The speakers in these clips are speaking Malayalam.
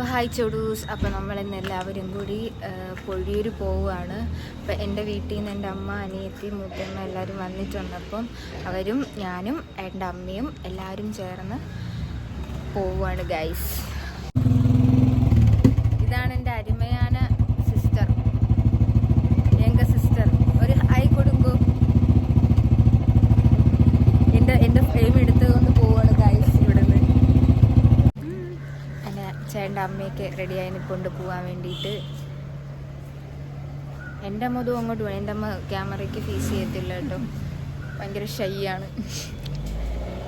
അപ്പോൾ ഹായ് ചോഡൂസ്. അപ്പോൾ നമ്മളിന്ന് എല്ലാവരും കൂടി പൊഴിയൂർ പോവുകയാണ്. അപ്പോൾ എൻ്റെ വീട്ടിൽ നിന്ന് എൻ്റെ അമ്മ, അനിയത്തി, മൂത്തമ്മ എല്ലാവരും വന്നിട്ടുണ്ട്. അപ്പം അവരും ഞാനും എൻ്റെ അമ്മയും എല്ലാവരും ചേർന്ന് പോവുകയാണ് ഗൈസ്. ഇതാണ് എൻ്റെ അരുമயான സിസ്റ്റർ, എങ്ക സിസ്റ്റർ. ഒരു ഹായ് കൊടുക്കൂ. എൻ്റെ ഫ്രെയിം എടുത്തുകൊണ്ട് പോവുകയാണ് ഗൈസ്. ഇവിടുന്ന് എൻ്റെ ചേട്ടൻ്റെ അമ്മയൊക്കെ റെഡിയായി കൊണ്ട് പോകാൻ വേണ്ടിയിട്ട്. എൻ്റെ അമ്മ അതും അങ്ങോട്ട് പോകണം. എൻ്റെ അമ്മ ക്യാമറയ്ക്ക് ഫേസ് ചെയ്യത്തില്ല കേട്ടോ, ഭയങ്കര ഷൈ ആണ്.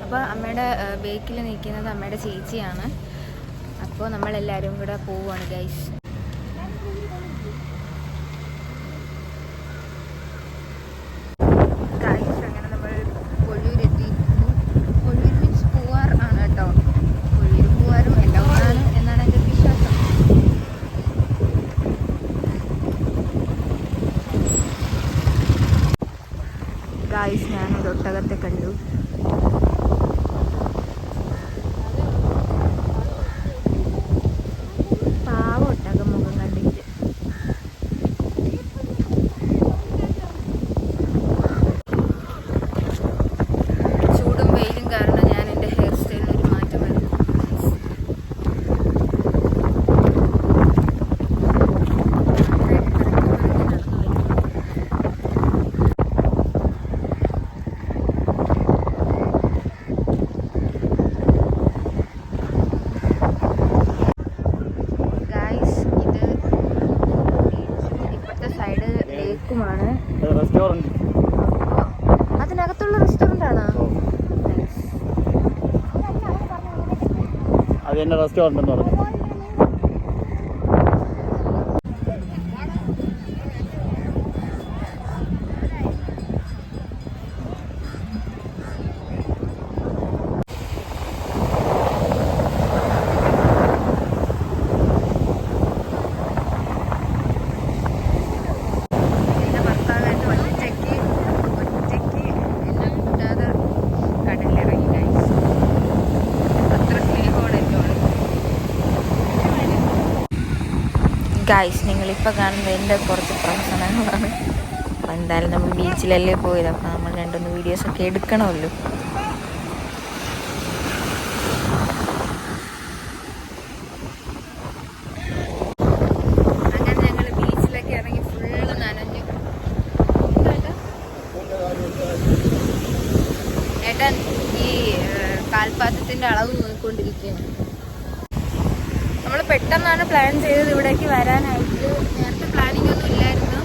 അപ്പോൾ അമ്മയുടെ ബേക്കിൽ നിൽക്കുന്നത് അമ്മയുടെ ചേച്ചിയാണ്. അപ്പോൾ നമ്മളെല്ലാവരും കൂടെ പോവുകയാണ് ഗൈസ്. അങ്ങനെ നമ്മൾ പൊഴിയൂരെത്തി. പൊഴിയൂർ മീൻസ് പൂവാർ ആണ് കേട്ടോ. പൊഴിയൂർ പൂവാറും എല്ലാം ഒന്നാണ് എന്നാണ് എൻ്റെ വിശ്വാസം. ഗൈസ്, ഞാനൊരു ഒട്ടകത്തെ കണ്ടു. അതിനകത്തുള്ള റെസ്റ്റോറന്റ് ആണോ? അത് തന്നെ റെസ്റ്റോറന്റ് എന്ന് പറഞ്ഞു. ഗൈസ്, നിങ്ങളിപ്പോൾ കാണുന്നത് എൻ്റെ കുറച്ച് പ്രശ്നങ്ങളാണ്. അപ്പോൾ എന്തായാലും നമ്മൾ ബീച്ചിലല്ലേ പോയത്, അപ്പോൾ നമ്മൾ രണ്ടൊന്ന് വീഡിയോസൊക്കെ എടുക്കണമല്ലോ. അങ്ങനെ ഞങ്ങൾ ബീച്ചിലൊക്കെ ഇറങ്ങി ഫുള്ള് നനഞ്ഞു. ഏട്ടൻ ഈ കാൽപാദത്തിൻ്റെ അളവ് നോക്കിക്കൊണ്ടിരിക്കുകയാണ്. നമ്മൾ പെട്ടെന്നാണ് പ്ലാൻ ചെയ്തത് ഇവിടേക്ക് വരാനായിട്ട്. നേരത്തെ പ്ലാനിങ് ഒന്നും ഇല്ലായിരുന്നു.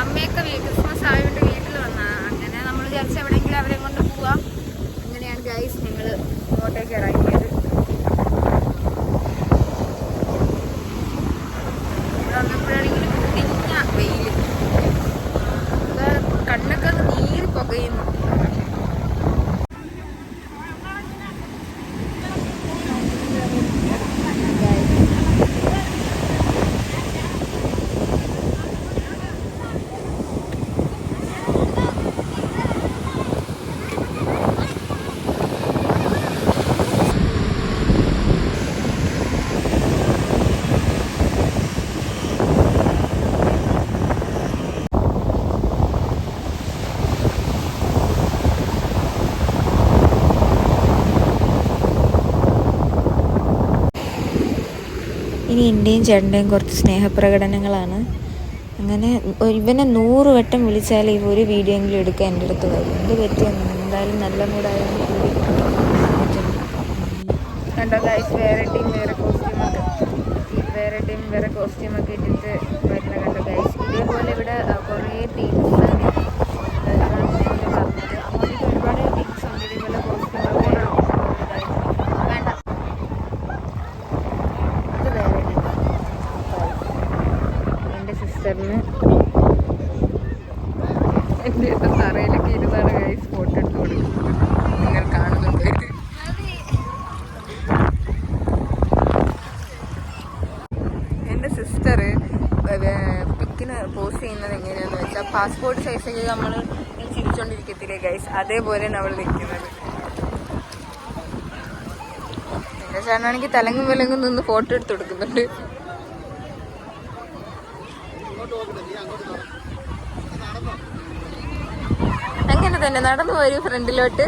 അമ്മയൊക്കെ ക്രിസ്മസ് ആയതുകൊണ്ട് വീട്ടിൽ വന്നതാണ്. അങ്ങനെ നമ്മൾ വിചാരിച്ച എവിടെയെങ്കിലും അവരെ കൊണ്ട് പോവാം. അങ്ങനെയാണ് ഗൈസ് ഞങ്ങൾ ഇങ്ങോട്ടേക്ക് ഇറങ്ങിയത്. വന്നപ്പോഴാണെങ്കിൽ കുടിഞ്ഞ വെയിൽ, കണ്ണൊക്കെ നീര് പുകയുന്നു. ഇനി എൻ്റെയും ചേട്ടൻ്റെയും കുറച്ച് സ്നേഹപ്രകടനങ്ങളാണ്. അങ്ങനെ ഇവനെ 100 വട്ടം വിളിച്ചാൽ ഇവ ഒരു വീഡിയോ എങ്കിലും എടുക്കാൻ എൻ്റെ അടുത്ത് വരും. എന്ത് പറ്റിയൊന്നും എന്തായാലും നല്ല മൂടായാലും കൂടി കണ്ടോ ഗൈസ്. വേറെ ടീം വേറെ കോസ്റ്റ്യൂമൊക്കെ ഇട്ടിട്ട് വരുന്ന കണ്ടോ ഗൈസ്. ഇതേപോലെ ഇവിടെ കുറേ ടീംസ് പറഞ്ഞത്. അങ്ങോട്ട് ഒരുപാട് ടീംസ് ഉണ്ട് ഇതേപോലെ കോസ്റ്റ്യൂമൊക്കെ. വേണ്ട, സിസ്റ്ററിന് എൻ്റെ തറയിലൊക്കെ ഇരുന്നാണ് ഗൈസ് ഫോട്ടോ എടുത്ത് കൊടുക്കും. നിങ്ങൾ കാണുന്നുണ്ട്. എൻ്റെ സിസ്റ്റർ പിക്കിന് പോസ്റ്റ് ചെയ്യുന്നത് എങ്ങനെയാണെന്ന് വെച്ചാൽ പാസ്പോർട്ട് സൈസൊക്കെ നമ്മൾ ചിരിച്ചോണ്ടിരിക്കത്തില്ലേ ഗൈസ്, അതേപോലെയാണ് അവൾ നിൽക്കുന്നത്. ചേട്ടനാണെങ്കിൽ തലങ്ങും വിലങ്ങും നിന്ന് ഫോട്ടോ എടുത്ത് കൊടുക്കുന്നുണ്ട്. അങ്ങനെ തന്നെ നടന്നു പോരും ഫ്രണ്ടിലോട്ട്.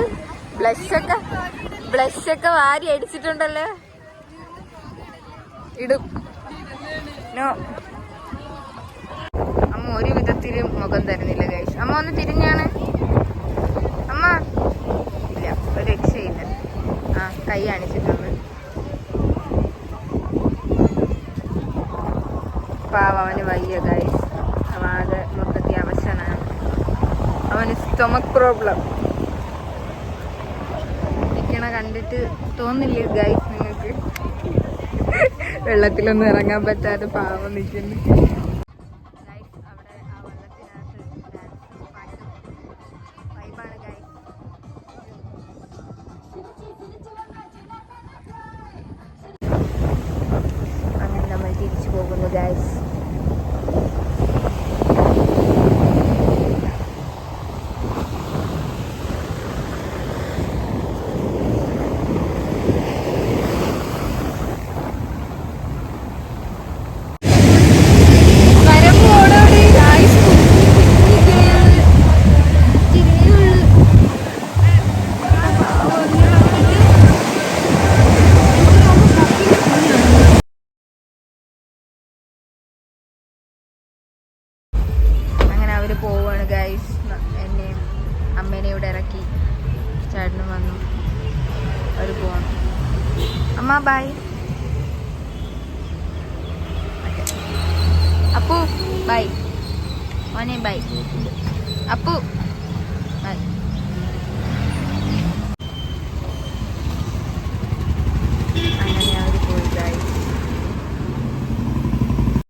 ബ്ലഷൊക്കെ വാരി അടിച്ചിട്ടുണ്ടല്ലോ. ഇടും. നോ, അമ്മ ഒരു വിധത്തിലും മുഖം തരുന്നില്ല ഗൈസ്. അമ്മ ഒന്ന് തിരിഞ്ഞാണ്. അമ്മ ഇല്ല, ഒരു രക്ഷയില്ല. ആ, കൈ കാണിച്ചിട്ടുണ്ട്. പാവ, അവന് വയ്യ ഗൈസ്. അവന് മൊത്തത്തിൽ അവശനാണ്. അവന് സ്റ്റൊമക് പ്രോബ്ലം. നിൽക്കണ കണ്ടിട്ട് തോന്നില്ലേ ഗൈസ് നിങ്ങൾക്ക്? വെള്ളത്തിലൊന്നും ഇറങ്ങാൻ പറ്റാതെ പാവം നിൽക്കുന്നു. അങ്ങനെ നമ്മൾ തിരിച്ചു പോകുന്നു ഗൈസ്. പോവാണ് ഗൈസ്. എന്നെയും അമ്മേനെ ഇവിടെ ഇറക്കി ചേട്ടനും വന്നു. അവർ പോവാണ്. അമ്മ ബൈ. അപ്പു ബൈ. മോനെ ബൈ. അപ്പു.